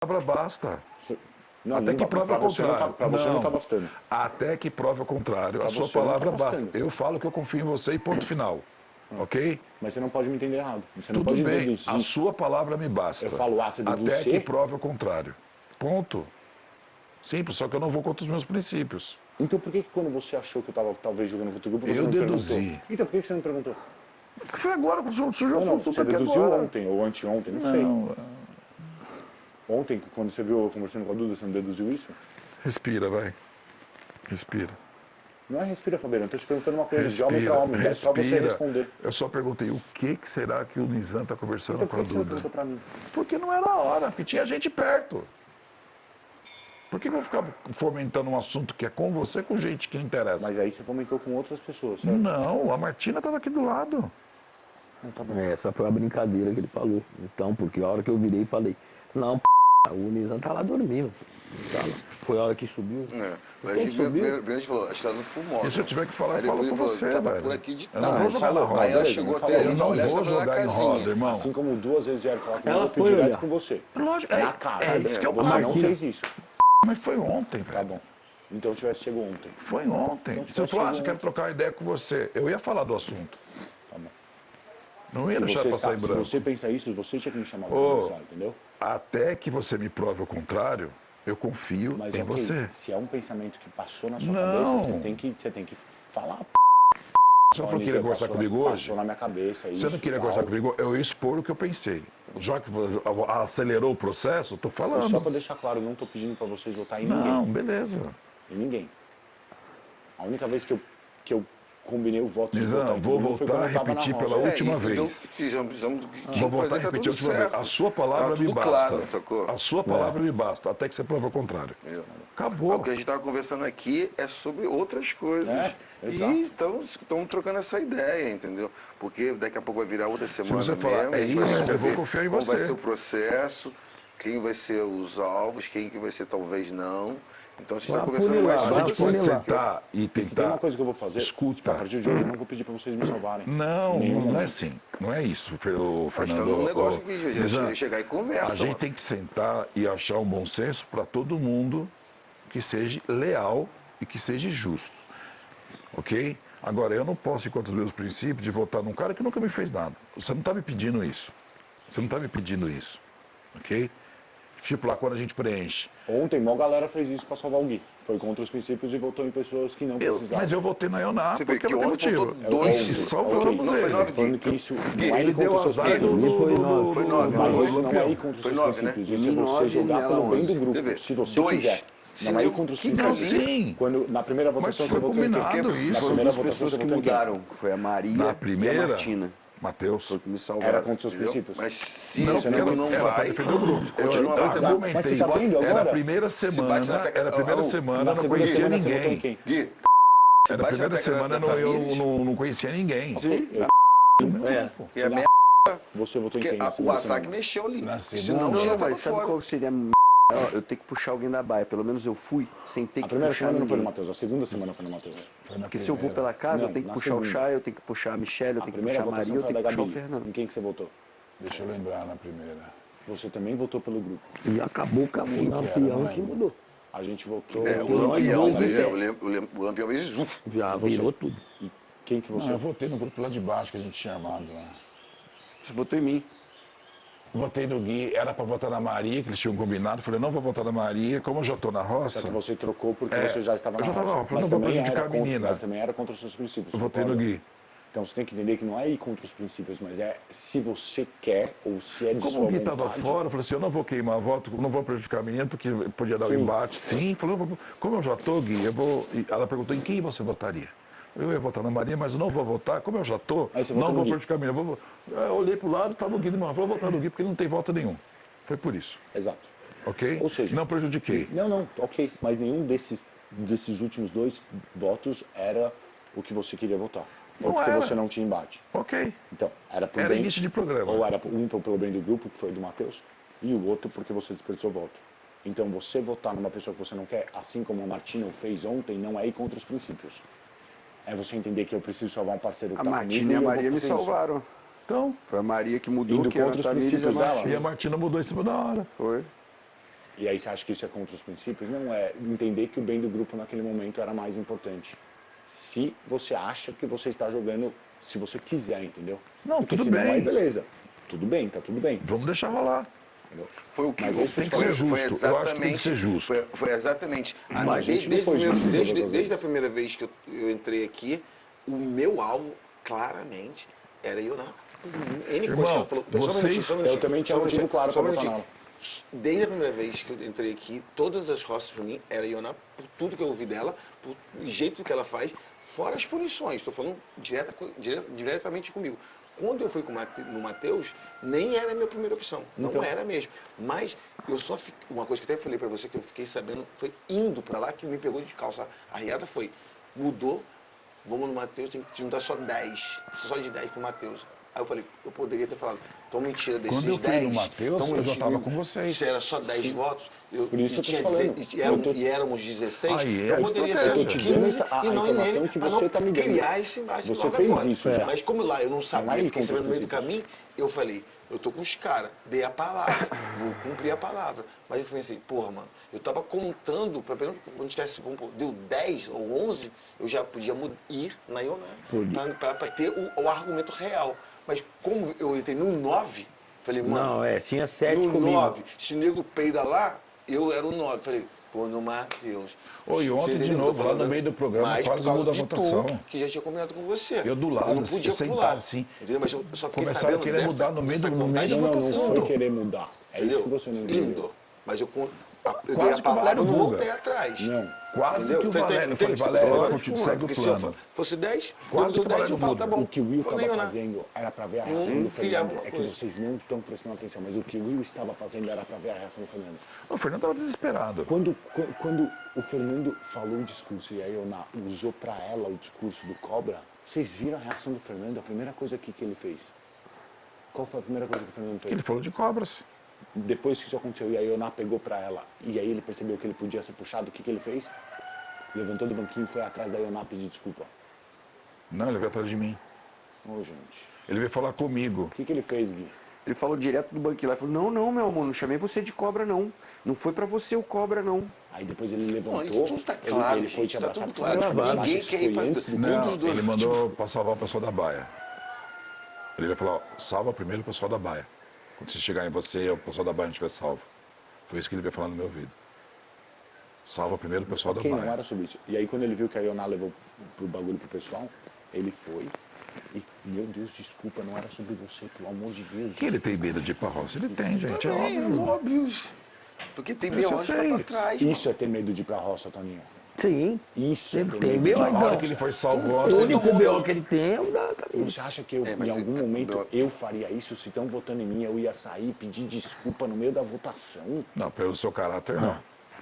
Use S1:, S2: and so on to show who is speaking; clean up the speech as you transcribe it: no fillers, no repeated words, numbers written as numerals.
S1: palavra basta.
S2: Não,
S1: Até que prove o contrário.
S2: Para você não está bastando.
S1: Até que prove o contrário. A
S2: Pra
S1: sua
S2: você não tá
S1: palavra basta.
S2: bastando.
S1: Eu falo que eu confio em você e ponto final. Ok?
S2: Mas você não pode me entender errado. Você não
S1: Tudo
S2: pode
S1: bem.
S2: deduzir.
S1: A sua palavra me basta.
S2: Eu falo A, você deduz
S1: Até
S2: C?
S1: que prove o contrário. Ponto. Simples, só que eu não vou contra os meus princípios.
S2: Então por que quando você achou que eu estava talvez jogando contra o grupo, você
S1: Eu
S2: não
S1: deduzi.
S2: perguntou? Então por que você não perguntou?
S1: Porque foi agora que surgiu o
S2: Não,
S1: assunto
S2: você
S1: aqui
S2: deduziu
S1: agora.
S2: ontem ou anteontem, não sei.
S1: Não,
S2: Ontem, quando você viu eu conversando com a Duda, você não deduziu isso?
S1: respira, vai. Respira.
S2: Não é respira, Fabiano. Eu estou te perguntando uma coisa de homem para homem. É só você
S1: respira.
S2: responder.
S1: Eu só perguntei o que será que o Nizam está conversando
S2: Então
S1: com
S2: por
S1: a
S2: que você não
S1: Duda.
S2: perguntou para mim?
S1: Porque não era a hora, porque tinha gente perto. Por que eu vou ficar fomentando um assunto que é com você, com gente que não interessa?
S2: Mas aí você comentou com outras pessoas, certo?
S1: Não, a Martina estava aqui do lado.
S3: Essa foi a brincadeira que ele falou. Então, porque a hora que eu virei e falei, não, o Nizam tá lá dormindo. Tá lá. Foi a hora que subiu.
S4: Mas
S3: Quando subiu?
S4: primeiro a gente falou, a gente tá no fumosa.
S1: E se eu tiver que falar,
S4: Aí
S1: eu falo
S4: depois
S1: com
S4: ele falou,
S1: você,
S4: tava
S1: velho.
S4: por aqui de
S1: Eu não vou
S4: tarde.
S1: jogar na roda.
S4: Aí ela
S2: Beleza,
S4: chegou
S2: não
S4: até
S2: falou.
S4: ali,
S1: Eu
S4: então,
S1: não
S4: olha,
S1: vou
S4: você tava na
S1: jogar em roda,
S4: casinha.
S1: irmão.
S2: Assim como duas vezes vieram falar comigo,
S3: Ela
S2: eu fui
S3: foi
S2: direto
S3: olhar.
S2: com você.
S1: Lógico,
S2: Na cara.
S1: é isso que eu
S2: Você não
S1: falo.
S2: fez isso.
S1: Mas foi ontem,
S2: Tá
S1: velho.
S2: bom. Então tivesse chegou ontem.
S1: Foi ontem.
S2: Então,
S1: Se eu falasse,
S2: chegou
S1: quero trocar uma ideia com você, eu ia falar do assunto.
S2: Tá bom.
S1: Não ia
S2: Se
S1: deixar
S2: você,
S1: passar em
S2: se
S1: branco.
S2: você pensa isso, você tinha que me chamar pra
S1: Ô,
S2: conversar, entendeu?
S1: Até que você me prove o contrário, eu confio
S2: Mas
S1: em
S2: ok,
S1: você.
S2: se é um pensamento que passou na sua
S1: Não.
S2: cabeça, você tem que falar.
S1: Você não falou que queria conversar comigo hoje?
S2: Passou na minha cabeça isso.
S1: Você não queria
S2: tal.
S1: conversar comigo? Eu ia expor o que eu pensei. Já que acelerou o processo, eu tô
S2: Só
S1: falando.
S2: pra deixar claro, eu não tô pedindo pra vocês votar em
S1: Não,
S2: ninguém.
S1: beleza.
S2: Em ninguém. A única vez que eu combinei o voto de votar
S1: Nizam,
S2: em
S1: vou
S2: todo mundo foi
S1: voltar
S2: quando
S1: a
S2: eu tava na
S1: repetir
S2: roça.
S1: pela última
S4: isso, então,
S1: vez.
S4: fizemos o que tinha
S1: Vou
S4: que
S1: voltar
S4: fazer,
S1: a
S4: tá
S1: repetir
S4: tudo
S1: a última vez.
S4: certo.
S1: A sua palavra
S4: Tá
S1: me
S4: tudo
S1: basta.
S4: claro, sacou?
S1: A sua palavra me basta, até que você prove o contrário. Acabou.
S4: O que a gente estava conversando aqui é sobre outras coisas.
S2: exato.
S4: E estamos trocando essa ideia, entendeu? Porque daqui a pouco vai virar outra semana
S1: você falar,
S4: mesmo.
S1: é
S4: a gente vai
S1: isso, eu
S4: saber
S1: vou confiar em
S4: como vai
S1: você.
S4: ser o processo, quem vai ser os alvos, quem que vai ser talvez não. Então a gente está
S3: Vai
S4: conversando mais
S3: afunilar,
S4: sobre
S1: A gente pode
S3: afunilar.
S1: sentar e
S2: E se tem
S1: tentar.
S2: uma coisa que eu vou fazer,
S1: Escuta.
S2: a partir de hoje eu não vou pedir pra vocês me salvarem.
S1: Não,
S2: Em nenhum
S1: não é
S2: momento.
S1: assim. Não é isso, Fernando.
S4: Nós estamos num negócio que
S1: Nizam,
S4: chegar e conversa.
S1: a gente
S4: mano.
S1: tem que sentar e achar um bom senso para todo mundo que seja leal e que seja justo. Ok? Agora, eu não posso ir contra os meus princípios de votar num cara que nunca me fez nada. Você não está me pedindo isso. Você não está me pedindo isso. Ok? Tipo lá, quando a gente preenche.
S2: Ontem, mó galera fez isso pra salvar o Gui. Foi contra os princípios e votou em pessoas que não precisavam.
S1: Mas eu votei na Ioná
S4: Você vê
S1: porque
S4: que
S1: não tem
S4: ontem
S1: motivo.
S4: votou dois.
S1: E salvamos
S4: Não, foi
S1: ele.
S4: nove.
S2: Falando que isso não é
S1: Ele
S2: ir
S1: deu
S2: contra os seus
S1: azar
S2: princípios.
S3: Foi nove.
S4: Foi nove,
S2: Mas
S4: não
S2: isso
S4: foi?
S2: não é ir contra os
S4: Foi
S2: seus
S4: nove, né?
S2: princípios. Isso é
S3: Em
S2: você
S3: nove,
S2: jogar
S3: ela
S2: pelo bem do
S3: 11.
S2: grupo,
S4: Quer ver?
S2: se você
S4: Dois.
S2: quiser. Não é ir contra os
S4: Que
S1: Não,
S2: princípios.
S1: sim.
S2: Quando, na primeira
S1: Mas
S2: votação,
S1: foi
S2: você votou em quem?
S1: combinado isso.
S2: Na
S1: Foi
S2: primeira
S5: Duas
S2: votação,
S5: pessoas
S2: você
S5: que
S2: votou em quem?
S5: mudaram, foi a Maria
S1: Na
S5: e a
S1: primeira,
S5: Martina.
S1: Matheus.
S5: Foi que me salvaram.
S2: Era contra os seus
S4: Entendeu?
S2: princípios.
S4: Mas se
S1: Não,
S4: o grupo não
S1: era pra
S4: vai,
S1: defender o grupo.
S4: continua
S1: Eu
S4: batendo.
S1: argumentei.
S2: Mas você tá vendo
S1: Era
S2: agora?
S1: a primeira
S4: bate
S1: semana,
S4: na tecla-
S1: era a primeira
S4: Alô,
S1: semana,
S2: Na
S1: não
S2: segunda
S1: conhecia
S2: semana, você votou em
S1: ninguém.
S2: quem?
S4: Gui,
S1: Era a
S4: bate na
S1: primeira
S4: tecla
S1: semana,
S4: da
S1: eu
S4: Tamires.
S1: não conhecia ninguém.
S4: Sim.
S3: É.
S4: E a merda,
S2: Você votou em
S4: porque
S2: quem? na
S4: o
S2: segunda
S4: Azak
S2: semana?
S4: mexeu ali.
S1: Na
S4: Senão
S1: segunda.
S5: Não,
S4: tinha
S5: não,
S4: ficado
S5: mas sabe
S4: fora.
S5: qual que seria a m***? Eu tenho que puxar alguém da baia. Pelo menos eu fui sem ter
S2: A
S5: que
S2: primeira
S5: puxar
S2: semana não foi no
S5: ninguém.
S2: Matheus, a segunda semana foi no Matheus.
S5: Porque se eu vou pela casa,
S2: Não,
S5: eu tenho que
S2: na
S5: puxar o
S2: segunda.
S5: Chay, eu tenho que puxar a Michelle, eu
S2: A
S5: tenho que
S2: primeira
S5: puxar a Maria,
S2: votação
S5: eu
S2: foi a
S5: tenho
S2: da
S5: que puxar o
S2: Gabi.
S5: Fernando.
S2: Em quem que você votou?
S1: Deixa eu lembrar na primeira.
S2: Você também votou pelo grupo.
S3: E acabou com o Lampião que mudou.
S2: A gente votou...
S4: É, o
S3: nós
S4: Lampião,
S3: dois,
S4: o Lampião fez uf.
S3: Já virou tudo.
S2: Quem que você...
S1: Não, eu votei no grupo lá de baixo que a gente tinha armado lá.
S5: Você votou em mim.
S1: Votei no Gui, era pra votar na Maria, que eles tinham combinado. Falei, não vou votar na Maria, como eu já tô na roça.
S2: Só que você trocou porque
S1: É,
S2: você já estava
S1: eu
S2: na
S1: já estava
S2: roça.
S1: lá, falei,
S2: Mas
S1: não vou
S2: também
S1: prejudicar
S2: era
S1: a
S2: contra-
S1: menina.
S2: Mas também era contra os seus princípios.
S1: Eu votei no
S2: concorda?
S1: Gui.
S2: Então você tem que entender que não é ir contra os princípios, mas é se você quer ou se é de
S1: Como
S2: sua
S1: o Gui estava
S2: vontade.
S1: fora, eu falei assim, eu não vou queimar voto, não vou prejudicar a menina, porque podia dar um embate. Sim, falou, como eu já tô, Gui, eu vou... E ela perguntou, em quem você votaria? Eu ia votar na Maria, mas eu não vou votar, como eu já tô,
S2: Aí você
S1: não
S2: votou no
S1: vou
S2: Gui.
S1: prejudicar a menina. Eu olhei pro lado, estava o Gui, não, vou votar no Gui, porque ele não tem voto nenhum. Foi por isso,
S2: Exato.
S1: ok?
S2: Ou seja-
S1: não prejudiquei.
S2: Não, ok. Mas nenhum desses últimos dois votos era o que você queria votar. Ou
S1: Não
S2: porque
S1: era.
S2: você não tinha embate.
S1: Ok.
S2: Então, era por
S1: Era
S2: bem...
S1: início de programa.
S2: Ou era um pelo bem do grupo, que foi do Matheus, e o outro porque você desperdiçou voto. Então, você votar numa pessoa que você não quer, assim como a Martina fez ontem, não é ir contra os princípios. É você entender que eu preciso salvar um parceiro que
S5: A
S2: tá
S5: Martina
S2: comigo
S5: e a
S2: eu vou
S5: Maria me
S2: fazer isso.
S5: salvaram.
S1: Então,
S5: Foi a Maria que mudou,
S2: Indo
S5: que era a
S2: contra os
S5: Tamires e a
S2: princípios dela.
S5: Martina.
S1: e a Martina mudou em cima da hora.
S5: Foi.
S2: E aí você acha que isso é contra os princípios? Não, é entender que o bem do grupo naquele momento era mais importante. Se você acha que você está jogando, se você quiser, entendeu?
S1: Não,
S2: Porque
S1: tudo
S2: senão
S1: bem.
S2: aí beleza. Tudo bem, tá tudo bem.
S1: Vamos deixar rolar.
S2: Entendeu?
S4: Foi o que
S2: Mas
S4: eu-
S2: isso
S1: tem que
S4: foi-
S1: ser justo.
S4: foi
S1: Eu acho que tem que
S4: exatamente-
S1: ser justo.
S4: Foi exatamente.
S2: Mas a gente não
S4: Desde,
S2: foi justo todas as
S4: desde
S2: vezes.
S4: a primeira vez que eu entrei aqui, o meu alvo, claramente, era Ioná. N
S1: Irmão,
S4: coisa que ela falou. Só um
S1: vocês-
S4: minutinho, só um minutinho,
S2: eu também tinha
S4: só um
S2: motivo
S4: minutinho,
S2: claro
S4: só um
S2: pra votar
S4: minutinho. Desde a primeira vez que eu entrei aqui, todas as roças pra mim era Ioná, por tudo que eu ouvi dela, por jeito que ela faz, fora as punições. Estou falando diretamente comigo. Quando eu fui no Matheus, nem era a minha primeira opção. Não
S2: Então.
S4: era mesmo. Mas eu só uma coisa que eu até falei pra você, que eu fiquei sabendo, foi indo pra lá que me pegou de calça. A riada foi, mudou, vamos no Matheus, tem que juntar só 10. Só de 10 pro Matheus. Aí eu falei, eu poderia ter falado, então mentira desses 10.
S1: Quando eu fui no Matheus,
S4: então
S1: eu já
S4: mentira,
S1: tava com vocês.
S4: Se era só 10 votos,
S2: Por isso eu tô te falando.
S4: e éramos 16,
S1: Aí, é a
S4: eu poderia ser
S1: estratégia.
S2: Eu tô te dando
S4: 15
S2: a
S4: e não ir
S2: informação
S4: nele,
S2: que
S4: pra
S2: você
S4: não
S2: tá me dando.
S4: criar esse embate
S2: Você
S4: logo
S2: fez
S4: agora.
S2: isso já.
S4: Mas como lá eu não sabia,
S2: Não é
S4: fiquei
S2: contra
S4: sabendo no
S2: os
S4: meio do
S2: princípios.
S4: caminho, eu falei, eu tô com os caras, dei a palavra, vou cumprir a palavra. Mas eu pensei, porra, mano, eu tava contando, quando tivesse, deu 10 ou 11, eu já podia ir na Ioná, pra ter o argumento real. Mas como eu entrei no 9, falei, mano,
S3: Não, tinha 7
S4: no
S3: comigo.
S4: 9, se o nego peida lá, eu era o 9. Falei, pô, no Matheus.
S1: Ô, e ontem,
S4: Você
S1: de
S4: entendeu o que eu
S1: novo,
S4: tô
S1: lá
S4: falando?
S1: no meio do programa,
S4: Mas
S1: quase
S4: por causa
S1: muda a
S4: de
S1: votação.
S4: tu, que já tinha combinado com você.
S1: Eu do lado,
S4: não
S1: assim,
S4: podia
S1: eu sentado,
S4: pular.
S1: assim.
S4: Entendeu? Mas eu só fiquei
S1: Começaram a
S4: sabendo
S1: querer
S4: dessa,
S1: mudar no meio
S4: dessa
S1: do- no meio
S4: contagem
S1: da
S2: Não,
S1: votação.
S2: não foi querer mudar. É isso
S4: Entendeu?
S2: que você não entendeu.
S4: Lindo. Mas eu dei
S1: Quase
S4: a
S1: que o
S4: palavra,
S1: Valério
S4: eu não
S1: buga.
S4: voltei atrás.
S2: Não.
S1: Quase
S4: Entendeu?
S1: que o
S4: Tem-
S1: Valério, eu falei,
S4: tem-
S1: Valério,
S4: lógico,
S1: eu continuo,
S4: mano,
S1: segue o
S4: porque se
S1: plano.
S4: fosse 10,
S1: Quase que o
S4: 10,
S1: Valério
S4: eu falo,
S1: muda.
S4: tá bom.
S2: O que o Will
S4: vou
S2: estava
S4: na Ioná.
S2: fazendo era para ver a reação do
S4: queria
S2: Fernando.
S4: alguma
S2: É que
S4: coisa.
S2: vocês não estão prestando atenção, mas o que o Will estava fazendo era para ver a reação do Fernando.
S1: O Fernando estava desesperado.
S2: Quando o Fernando falou o discurso e a Ioná usou para ela o discurso do Cobra, vocês viram a reação do Fernando? A primeira coisa que ele fez? Qual foi a primeira coisa que o Fernando fez?
S1: Ele falou de cobras.
S2: Depois que isso aconteceu e a Ioná pegou para ela e aí ele percebeu que ele podia ser puxado, o que ele fez? Levantou do banquinho e foi atrás da Ioná pedir desculpa.
S1: Não, ele veio atrás de mim.
S2: Ô, gente.
S1: Ele veio falar comigo.
S2: O que ele fez, Gui?
S5: Ele falou direto do banquinho lá, ele falou, não, meu amor, não chamei você de cobra, não. Não foi pra você o cobra, não.
S2: Aí depois ele levantou.
S4: Não, isso tudo tá claro,
S2: ele foi
S4: gente,
S2: te
S4: tá
S2: abraçar.
S4: tudo
S2: Você
S4: claro.
S2: acha que
S4: Ninguém
S2: isso
S4: quer ir
S2: foi
S4: pra-
S2: antes do
S4: Não,
S1: Não,
S4: dos dois.
S1: ele mandou para salvar o pessoal da Baia. Ele vai falar, ó, salva primeiro o pessoal da Baia. Quando você chegar em você, o pessoal da Baia não estiver salvo. Foi isso que ele veio falar no meu ouvido. Salva primeiro o pessoal
S2: Ok,
S1: da
S2: não
S1: Baia.
S2: era sobre isso. E aí quando ele viu que a Ioná levou pro bagulho pro pessoal, ele foi e, meu Deus, desculpa, não era sobre você, pelo amor de Deus.
S1: Que ele tem medo de ir pra roça? Ele tem, gente, é
S4: Também,
S1: óbvio.
S4: óbvio. Porque tem
S1: Isso eu
S4: B.O.
S1: sei.
S4: pra trás, mano.
S2: Isso é ter medo de ir pra roça, Toninho.
S3: Sim.
S2: Isso é
S3: Ele
S2: ter
S3: tem
S2: medo de ir
S3: B.O.
S2: pra
S1: Na hora
S2: roça.
S1: que ele foi salvo
S3: O
S1: ontem,
S3: único B.O. que ele tem é o da camisa.
S2: Você acha que eu,
S4: mas
S2: em algum
S4: é-
S2: momento eu faria isso? Se estão votando em mim, eu ia sair e pedir desculpa no meio da votação?
S1: não, pelo seu caráter não.